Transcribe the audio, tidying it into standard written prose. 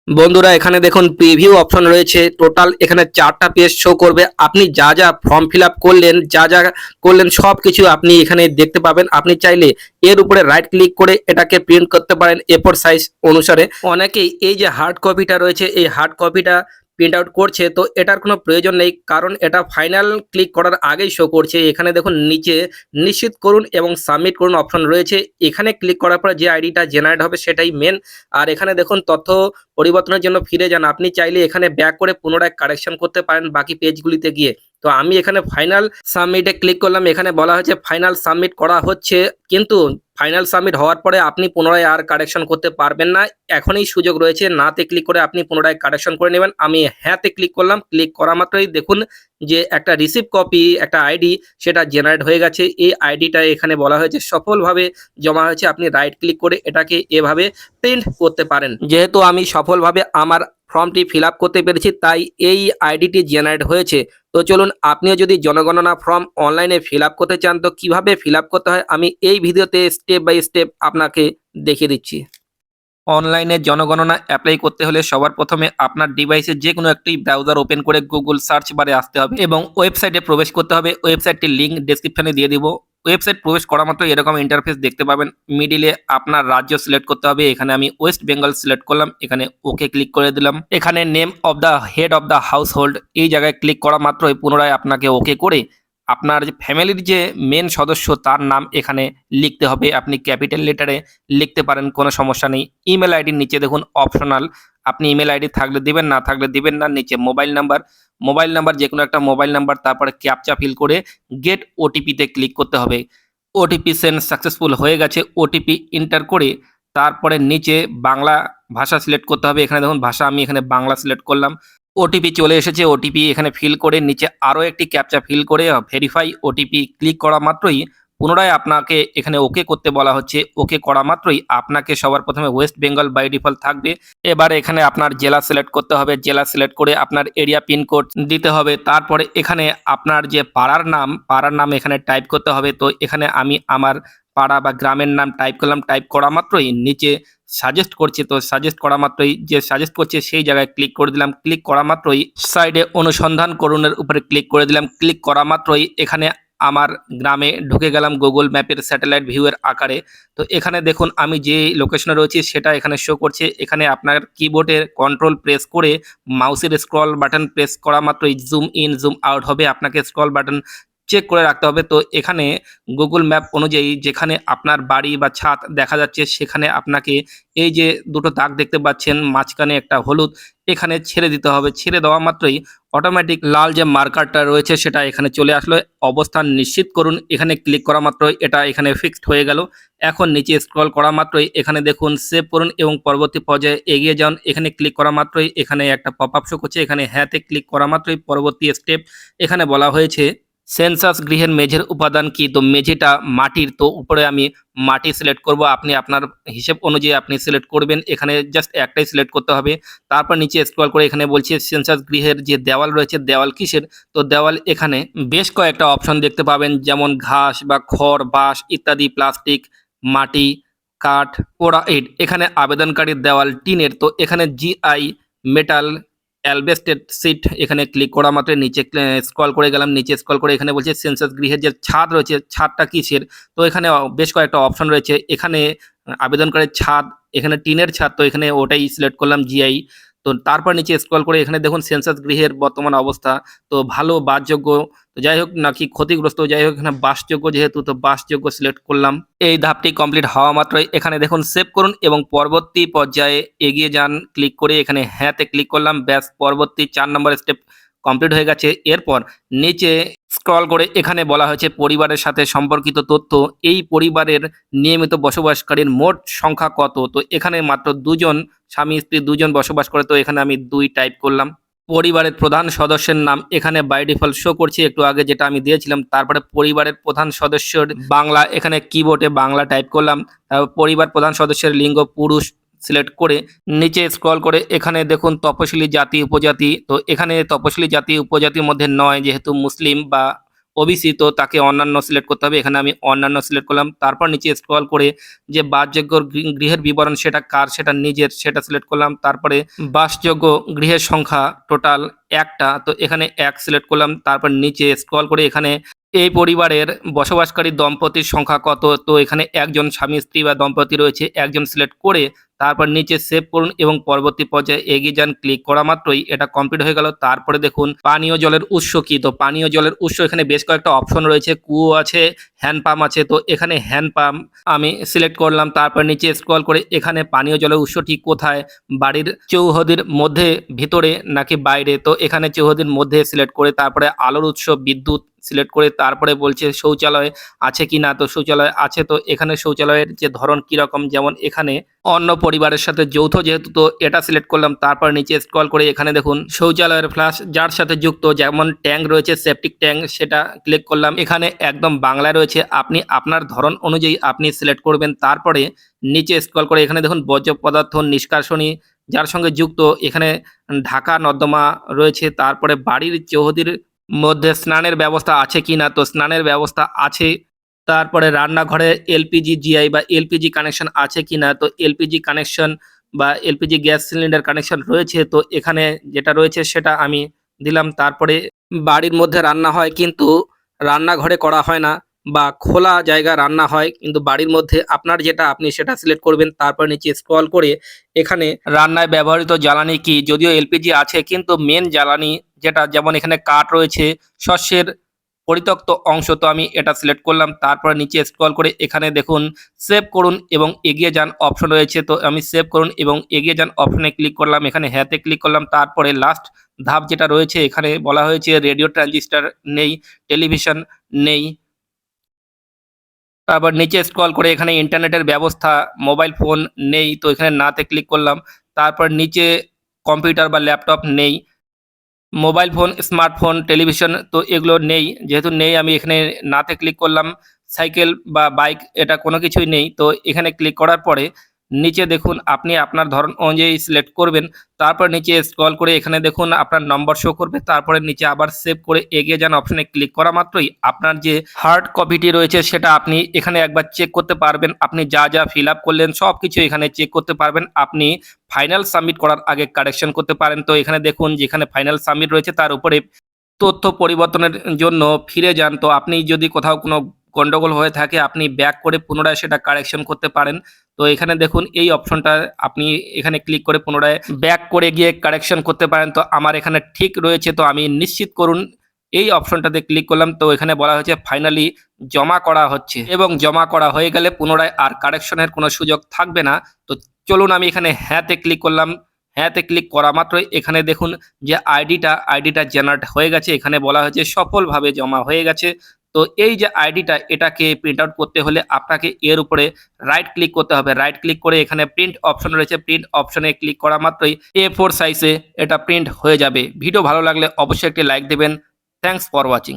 বন্ধুরা এখানে দেখুন প্রিভিউ অপশন রয়েছে। টোটাল এখানে 4টা পেজ শো করবে। আপনি যা যা ফর্ম ফিল আপ করলেন, যা যা করলেন সবকিছু আপনি এখানে দেখতে পাবেন। আপনি চাইলে এর উপরে রাইট ক্লিক করে এটাকে প্রিন্ট করতে পারেন এ4 সাইজ অনুসারে। অনেকেই এই যে হার্ড কপিটা রয়েছে এই হার্ড কপিটা প্রিন্ট আউট করছে, তো এটার কোনো প্রয়োজন নেই, কারণ এটা ফাইনাল ক্লিক করার আগেই শো করছে। এখানে দেখুন নিচে নিশ্চিত করুন এবং সাবমিট করুন অপশন রয়েছে। এখানে ক্লিক করার পরে যে আইডিটা জেনারেট হবে সেটাই মেন। আর এখানে দেখুন তথ্য পরিবর্তনের জন্য ফিরে যান। আপনি চাইলে এখানে ব্যাক করে পুনরায় কারেকশন করতে পারেন বাকি পেজগুলিতে গিয়ে। তো আমি এখানে ফাইনাল সাবমিটে ক্লিক করলাম। এখানে বলা হয়েছে ফাইনাল সাবমিট করা হচ্ছে, কিন্তু ফাইনাল সাবমিট হওয়ার পরে আপনি পুনরায় আর কারেকশন করতে পারবেন না। এখনই সুযোগ রয়েছে, নাতে ক্লিক করে আপনি পুনরায় কারেকশন করে নেবেন। আমি হ্যাঁতে ক্লিক করলাম। ক্লিক করা মাত্রই দেখুন যে একটা রিসিভ কপি, একটা আইডি সেটা জেনারেট হয়ে গেছে। এই আইডিটা এখানে বলা হয়েছে সফলভাবে জমা হয়েছে। আপনি রাইট ক্লিক করে এটাকে এভাবে প্রিন্ট করতে পারেন। যেহেতু আমি সফলভাবে আমার ফর্মটি ফিল আপ করতে পেরেছি, তাই এই আইডিটি জেনারেট হয়েছে। তো চলুন, আপনিও যদি জনগণনা ফর্ম অনলাইনে ফিল আপ করতে চান তো কিভাবে ফিল আপ করতে হয় আমি এই ভিডিওতে স্টেপ বাই স্টেপ আপনাকে দেখিয়ে দিচ্ছি। অনলাইনে জনগণনা অ্যাপ্লাই করতে হলে সবার প্রথমে আপনার ডিভাইসে যে কোনো একটি ব্রাউজার ওপেন করে গুগল সার্চ বারে আসতে হবে এবং ওয়েবসাইটে প্রবেশ করতে হবে। ওয়েবসাইটটির লিঙ্ক ডেসক্রিপশনে দিয়ে দিব। ওয়েবসাইট প্রবেশ করা মাত্র এরকম ইন্টারফেস দেখতে পাবেন। মিডিলে আপনার রাজ্য সিলেক্ট করতে হবে। এখানে আমি ওয়েস্ট বেঙ্গল সিলেক্ট করলাম। এখানে ওকে ক্লিক করে দিলাম। এখানে name of the head of the house hold এই জায়গায় ক্লিক করা মাত্রই পুনরায় আপনাকে ওকে করে আপনার যে ফ্যামিলির যে মেন সদস্য তার নাম এখানে লিখতে হবে। আপনি ক্যাপিটাল লেটারে লিখতে পারেন, কোনো সমস্যা নেই। ইমেল আইডির নিচে দেখুন অপশনাল, আপনি ইমেল আইডি থাকলে দিবেন, না থাকলে দিবেন না। নিচে মোবাইল নাম্বার যে কোনো একটা মোবাইল নাম্বার, তারপরে ক্যাপচা ফিল করে গেট ওটিপিতে ক্লিক করতে হবে। ওটিপি সেন্ড সাকসেসফুল হয়ে গেছে। ওটিপি এন্টার করে তারপরে নিচে বাংলা ভাষা সিলেক্ট করতে হবে। এখানে দেখুন ভাষা আমি এখানে বাংলা সিলেক্ট করলাম। ওটিপি চলে এসেছে। ওটিপি এখানে ফিল করে নিচে আরও একটি ক্যাপচা ফিল করে ভেরিফাই ওটিপি ক্লিক করা মাত্রই পুনরায় আপনাকে এখানে ওকে করতে বলা হচ্ছে। ওকে করা মাত্রই আপনাকে সবার প্রথমে ওয়েস্ট বেঙ্গল বাই ডিফল্ট থাকবে। এবার এখানে আপনার জেলা সিলেক্ট করতে হবে। জেলা সিলেক্ট করে আপনার এরিয়া পিনকোড দিতে হবে। তারপরে এখানে আপনার যে পাড়ার নাম এখানে টাইপ করতে হবে। তো এখানে আমি আমার পাড়া বা গ্রামের নাম টাইপ করলাম। টাইপ করা মাত্রই নিচে সাজেস্ট করছে, তো সাজেস্ট করা মাত্রই যে সাজেস্ট করছে সেই জায়গায় ক্লিক করে দিলাম। ক্লিক করা মাত্রই সাইডে অনুসন্ধান করুনের উপরে ক্লিক করে দিলাম। ক্লিক করা মাত্রই এখানে আমার গ্রামে ঢুকে গেলাম গুগল ম্যাপের স্যাটেলাইট ভিউয়ের আকারে। তো এখানে দেখুন আমি যে লোকেশনে রয়েছি সেটা এখানে শো করছে। এখানে আপনার কিবোর্ডের কন্ট্রোল প্রেস করে মাউসের স্ক্রল বাটন প্রেস করা মাত্রই জুম ইন জুম আউট হবে। আপনাকে স্ক্রল বাটন চেক করে রাখতে হবে। তো এখানে গুগল ম্যাপ অনুযায়ী যেখানে আপনার বাড়ি বা ছাদ দেখা যাচ্ছে সেখানে আপনাকে এই যে দুটো দাগ দেখতে পাচ্ছেন মাঝখানে একটা হলুদ, এখানে ছেড়ে দিতে হবে। ছেড়ে দেওয়া মাত্রই অটোমেটিক লাল যে মার্কারটা রয়েছে সেটা এখানে চলে আসলো। অবস্থান নিশ্চিত করুন, এখানে ক্লিক করা মাত্রই এটা এখানে ফিক্সড হয়ে গেল। এখন নিচে স্ক্রল করা মাত্রই এখানে দেখুন সেভ করুন এবং পরবর্তী পর্যায়ে এগিয়ে যান। এখানে ক্লিক করা মাত্রই এখানে একটা পপ আপ শো করছে। এখানে হ্যাঁতে ক্লিক করা মাত্রই পরবর্তী স্টেপ এখানে বলা হয়েছে সেন্সাস গৃহের মেঝের উপাদান কি। তো মেঝেটা মাটির, তো উপরে আমি মাটি সিলেক্ট করব। আপনি আপনার হিসেব অনুযায়ী আপনি সিলেক্ট করবেন। এখানে জাস্ট একটাই সিলেক্ট করতে হবে। তারপর নিচে স্ক্রল করে এখানে বলছে সেন্সাস গৃহের যে দেওয়াল রয়েছে দেওয়াল কিসের। তো দেওয়াল এখানে বেশ কয়েকটা অপশন দেখতে পাবেন, যেমন ঘাস বা খড়, বাঁশ ইত্যাদি, প্লাস্টিক, মাটি, কাঠ, পোড়া ইট। এখানে আবেদনকারীর দেওয়াল টিনের, তো এখানে জিআই, মেটাল, অ্যালবেস্টেড সিট এখানে ক্লিক করা মাত্র নিচে স্ক্রল করে গেলাম। নিচে স্ক্রল করে এখানে বলছে সেন্সাস গৃহের যে ছাদ রয়েছে ছাদটা কিসের। তো এখানে বেশ কয়েকটা অপশন রয়েছে। এখানে আবেদনকারীর ছাদ, এখানে টিনের ছাদ, তো এখানে ওটাই সিলেক্ট করলাম জিআই। তো তারপর নিচে স্ক্রল করে এখানে দেখুন সেন্সাস গৃহের বর্তমান অবস্থা, তো ভালো, বাসযোগ্য, তো যাই হোক নাকি ক্ষতিগ্রস্ত, যাই হোক এখানে বাসযোগ্য যেহেতু, তো বাসযোগ্য সিলেক্ট করলাম। এই ধাপটি কমপ্লিট হওয়া মাত্রই এখানে দেখুন সেভ করুন এবং পরবর্তী পর্যায়ে এগিয়ে যান ক্লিক করে এখানে হ্যাঁতে ক্লিক করলাম। ব্যাস, পরবর্তী 4 নম্বর স্টেপ কমপ্লিট হয়ে গেছে। এরপর নিচে স্ক্রল করে এখানে বলা হয়েছে পরিবারের সাথে সম্পর্কিত তথ্য। এই পরিবারের নিয়মিত বসবাসকারীর মোট সংখ্যা কত। তো এখানে মাত্র দুজন, স্বামী স্ত্রী দুজন বসবাস করে। তো এখানে আমি 2 টাইপ করলাম। পরিবারের প্রধান সদস্যের নাম এখানে বাই ডিফল্ট শো করছে একটু আগে যেটা আমি দিয়েছিলাম। তারপরে পরিবারের প্রধান সদস্যের বাংলা, এখানে কিবোর্ডে বাংলা টাইপ করলাম। পরিবার প্রধান সদস্যের লিঙ্গ পুরুষ সিলেক্ট করে নিচে স্ক্রল করে এখানে দেখুন তপশিলি জাতি উপজাতি। তো এখানে তপশিলি জাতি উপজাতির মধ্যে নয়, যেহেতু মুসলিম বা ওবিসি, তো তাকে অন্যান্য সিলেক্ট করতে হবে। এখানে আমি অন্যান্য সিলেক্ট করলাম। তারপর নিচে স্ক্রল করে যে বাসযোগ্য গৃহের বিবরণ সেটা কার, সেটা নিজের, সেটা সিলেক্ট করলাম। তারপরে বাসযোগ্য গৃহের সংখ্যা টোটাল একটা, তো এখানে ১ সিলেক্ট করলাম। তারপর নিচে স্ক্রল করে এখানে এই পরিবারের বসবাসকারী দম্পতির সংখ্যা কত, তো এখানে একজন স্বামী স্ত্রী বা দম্পতি রয়েছে, একজন সিলেক্ট করে তারপর নিচে সেভ করুন এবং পরবর্তী পর্যায়ে এগিয়ে যান। ক্লিক করা মাত্রই এটা কমপ্লিট হয়ে গেল। তারপরে দেখুন পানীয় জলের উৎস কি, তো পানীয় জলের উৎস এখানে বেশ কয়েকটা অপশন রয়েছে, কুয়ো আছে, হ্যান্ড পাম্প আছে, তো এখানে হ্যান্ড পাম্প আমি সিলেক্ট করলাম। তারপর নিচে স্ক্রল করে এখানে পানীয় জলের উৎসটি কোথায়, বাড়ির চৌহদির মধ্যে, ভিতরে নাকি বাইরে, তো এখানে চৌহদির মধ্যে সিলেক্ট করে তারপরে আলোর উৎস বিদ্যুৎ সিলেক্ট করে তারপরে বলছে শৌচালয় আছে কি না, তো শৌচালয় আছে, তো এখানে শৌচালয়ের যে ধরন কীরকম, যেমন এখানে অন্য পরিবারের সাথে যৌথ যেহেতু, তো এটা সিলেক্ট করলাম। তারপর নিচে স্ক্রল করে এখানে দেখুন শৌচালয়ের ফ্লাশ যার সাথে যুক্ত, যেমন ট্যাঙ্ক রয়েছে সেপটিক ট্যাঙ্ক, সেটা ক্লিক করলাম। এখানে একদম বাংলায় রয়েছে, আপনি আপনার ধরন অনুযায়ী আপনি সিলেক্ট করবেন। তারপরে নিচে স্ক্রল করে এখানে দেখুন বর্জ্য পদার্থ নিষ্কাশনী যার সঙ্গে যুক্ত, এখানে ঢাকা নর্দমা রয়েছে। তারপরে বাড়ির চৌহদির মধ্যে স্নানের ব্যবস্থা আছে কি না, তো স্নানের ব্যবস্থা আছে। তারপরে রান্নাঘরে এলপিজি জিআই বা এলপিজি কানেকশন আছে কি না, তো এলপিজি কানেকশন বা এলপিজি গ্যাস সিলিন্ডার কানেকশন রয়েছে, তো এখানে যেটা রয়েছে সেটা আমি দিলাম। তারপরে বাড়ির মধ্যে রান্না হয় কিন্তু রান্নাঘরে করা হয় না, বা খোলা জায়গা রান্না হয় কিন্তু বাড়ির মধ্যে, আপনার যেটা আপনি সেটা সিলেক্ট করবেন। তারপর নিচে স্ক্রল করে এখানে রান্নায় ব্যবহৃত জ্বালানি কি, যদিও এলপিজি আছে কিন্তু মেন জ্বালানি যেটা, যেমন এখানে কাঠ রয়েছে, শস্যের পরিত্যক্ত অংশ, তো আমি এটা সিলেক্ট করলাম। তারপরে নিচে স্ক্রল করে এখানে দেখুন সেভ করুন এবং এগিয়ে যান অপশন রয়েছে, তো আমি সেভ করুন এবং এগিয়ে যান অপশনে ক্লিক করলাম। এখানে হ্যাঁতে ক্লিক করলাম। তারপরে লাস্ট ধাপ যেটা রয়েছে এখানে বলা হয়েছে রেডিও ট্রানজিস্টার নেই, টেলিভিশন নেই। তারপর নিচে স্ক্রল করে এখানে ইন্টারনেটের ব্যবস্থা, মোবাইল ফোন নেই, তো এখানে নাতে ক্লিক করলাম। তারপর নিচে কম্পিউটার বা ল্যাপটপ নেই, মোবাইল ফোন, স্মার্টফোন, টেলিভিশন, তো এগুলো নেই। যেহেতু নেই আমি এখানে নাতে ক্লিক করলাম। সাইকেল বা বাইক এটা কোনো কিছুই নেই, তো এখানে ক্লিক করার পরে নিচে দেখুন আপনি আপনার ধরন অনুযায়ী সিলেক্ট করবেন। তারপর নিচে স্ক্রল করে এখানে দেখুন আপনার নম্বর শো করবে। তারপরে নিচে আবার সেভ করে এগিয়ে যান অপশনে ক্লিক করা মাত্রই আপনার যে হার্ড কপিটি রয়েছে সেটা আপনি এখানে একবার চেক করতে পারবেন। আপনি যা যা ফিল আপ করলেন সব কিছু এখানে চেক করতে পারবেন। আপনি ফাইনাল সাবমিট করার আগে কারেকশন করতে পারেন। তো এখানে দেখুন যেখানে ফাইনাল সাবমিট রয়েছে তার উপরে তথ্য পরিবর্তনের জন্য ফিরে যান। তো আপনি যদি কোথাও কোনো গন্ডগোল হয়ে থাকে আপনি ব্যাক করে পুনরায় সেটা কারেকশন করতে পারেন। তো এখানে দেখুন এই অপশনটা আপনি এখানে ক্লিক করে পুনরায় ব্যাক করে গিয়ে কারেকশন করতে পারেন। তো আমার এখানে ঠিক রয়েছে, তো আমি নিশ্চিত করুন এই অপশনটাতে ক্লিক করলাম। তো এখানে বলা হয়েছে ফাইনালি জমা করা হচ্ছে, এবং জমা করা হয়ে গেলে পুনরায় আর কারেকশনের কোনো সুযোগ থাকবে না। তো চলুন আমি এখানে হ্যাঁতে ক্লিক করলাম। হ্যাঁতে ক্লিক করা মাত্রই এখানে দেখুন যে আইডিটা জেনারেট হয়ে গেছে। এখানে বলা হয়েছে সফলভাবে জমা হয়ে গেছে। তো এই যে আইডিটা এটাকে প্রিন্ট আউট করতে হলে আপনাকে এর উপরে রাইট ক্লিক করতে হবে। রাইট ক্লিক করে এখানে প্রিন্ট অপশন রয়েছে, প্রিন্ট অপশনে ক্লিক করা মাত্রই A4 সাইজে এটা প্রিন্ট হয়ে যাবে। ভিডিও ভালো লাগলে অবশ্যই একটি লাইক দেবেন। Thanks for watching.